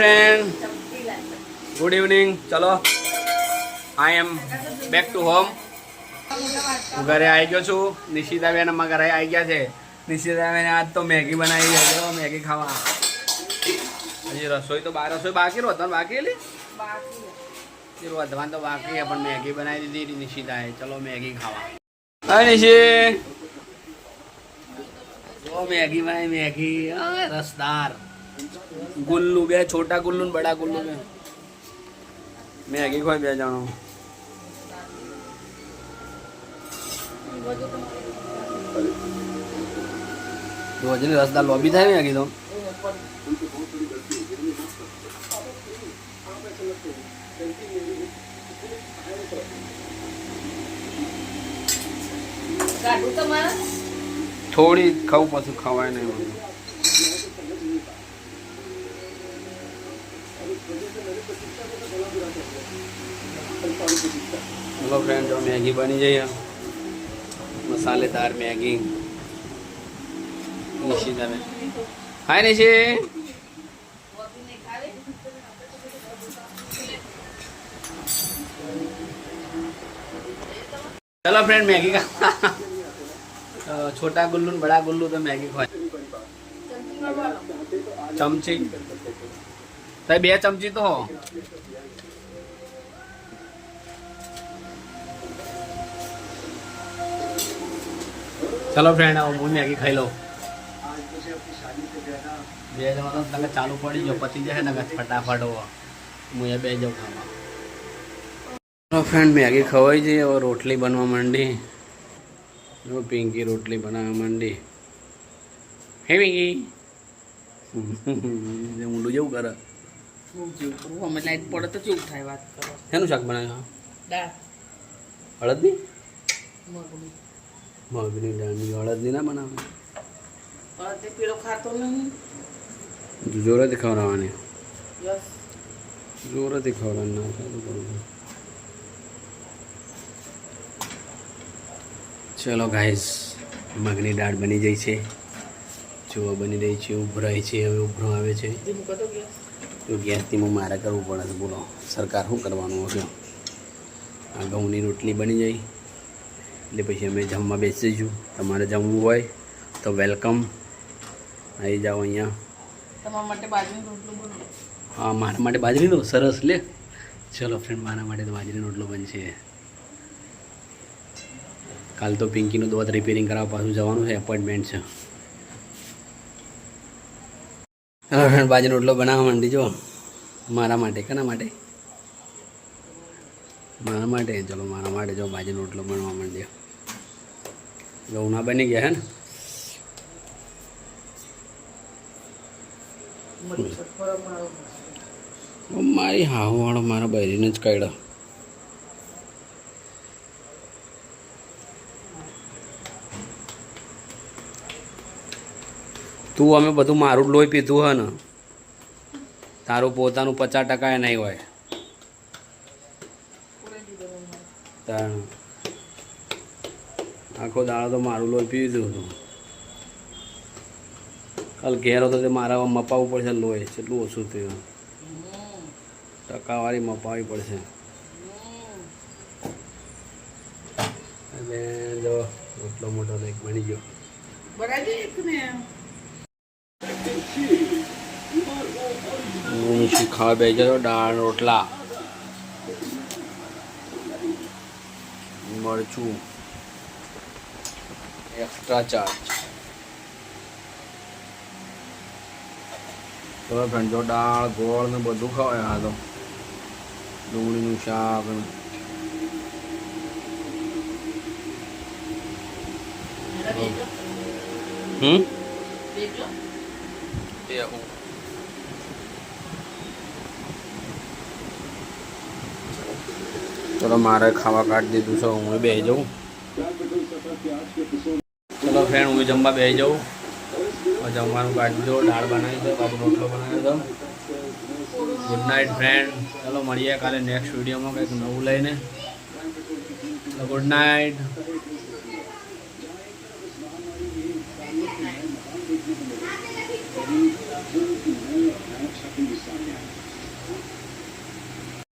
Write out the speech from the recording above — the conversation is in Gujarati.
Friend, good evening. चलो I am back to home. હું ઘરે આવી ગયો છું। નિશિતાબેન અમારા ઘરે આવી ગયા છે। નિશિતાબેન આજ તો મેગી બનાવી છે। જો મેગી ખાવા। હજી રસોઈ તો રસોઈ બાકી રોધવાનું બાકી એલી રોધવાનું તો બાકી છે, પણ મેગી બનાવી દીધી નિશિતાએ। ચલો મેગી ખાવા। હા નિશી, જો મેગી બનાવી મેગી રસदार गुल्लू बे छोटा गुल्लू ने बड़ा गुल्लू में मैगी खोई बे जानो रोजनी रसदार लॉबी था मैगी तो थोड़ी खाऊ पशु खावा नहीं। हेलो फ्रेंड, जो मैगी बनी जाइए मसालेदार मैगी निशिता में। हाय निशी, चलो फ्रेंड मैगी का छोटा गुल्लू बड़ा गुल्लू तो मैगी खाए। चमची तो 2 चमची तो हो। चलो फ्रेंड, હું મેગી ખાઈ લઉં। બે જવાનો તમે ચાલુ પડી જો પતી જાય ને ફટાફટ હું બે જાઉં ખાવા। ચલો ફ્રેન્ડ, મેગી ખવાઈ જઈએ। હવે રોટલી બનવા માંડી। જો પિંકી રોટલી બનાવવા માંડી। હે પિંકી, ઊંડું જેવું કરે। અમે લાઈટ પડે તો કેવું થાય વાત કરો। શેનું શાક બનાવ્યું? દાળ હળદની મગની મગની દાળની હળદની ના બનાવે। હળદ પીળો ખાતો નહીં। જોરેથી ખવડાવવાની। યસ, જોરેથી ખવડાવવાની ના ખાતું બરોબર। ચલો ગાઈસ, મગની દાળ બની ગઈ છે। જો બની રહી છે, ઉભરાય છે। હવે ઉભરો આવે છે તો ગેસથી મારે કરવું પડે છે। બોલો સરકાર શું કરવાનું હશે? આ ઘઉંની રોટલી બની જાય એટલે પછી અમે જમવા બેસીશું। તમારે જમવું હોય તો વેલકમ, આવી જાઓ અહીંયા। તમારા માટે બાજરીનો રોટલો બનો। હા, મારા માટે બાજરીનો સરસ લે। ચલો ફ્રેન્ડ, મારા માટે તો બાજરીનો રોટલો બનશે। કાલ તો પિંકીનું દોત રિપેરિંગ કરાવવા પાછું જવાનું છે, એપોઇન્ટમેન્ટ છે। હા ફ્રેન્ડ, બાજરીનો રોટલો બનાવવા માંડી જો મારા માટે। કેના માટે? મારા માટે। ચલો મારા માટે જો બાજરીનો રોટલો બનવા માંડ્યો। ઘઉંના બની ગયા હે ને? મારી હાહુ વાળો મારા બૈરીને જ કાઢ્યો। તું અમે બધું મારું લોહી પીધું હે ને, તારું પોતાનું 50% નહીં હોય। તાણ આખો દાડો તો મારું લોહી પી દીધું હતું। કાલ ઘેર હતો તે મારા મપાવવું પડશે લોહી। કેટલું ઓછું થયું, ટકાવારી મપાવવી પડશે। જો રોટલો મોટો એક બની ગયો। ખાવા બે ગયો દાળ રોટલા મરચું एक्स्ट्रा चार्ज। चलो फ्रेंड, जो दाल गोल ने बधु खवाय। आ तो डूंगळीनुं शाक चलो मारे खावा काट दीधुं छे। हूँ बेही जाऊँ। चलो फ्रेंड, हूँ जमवा बेही जाऊँ। जमवानुं काढी दो, दाळ बनावी दो, बाजू रोटलो बनावी दो। Good night friend. चलो મળીએ કાલે નેક્સ્ટ વિડીયોમાં કંઈક નવું લઈને। Good night.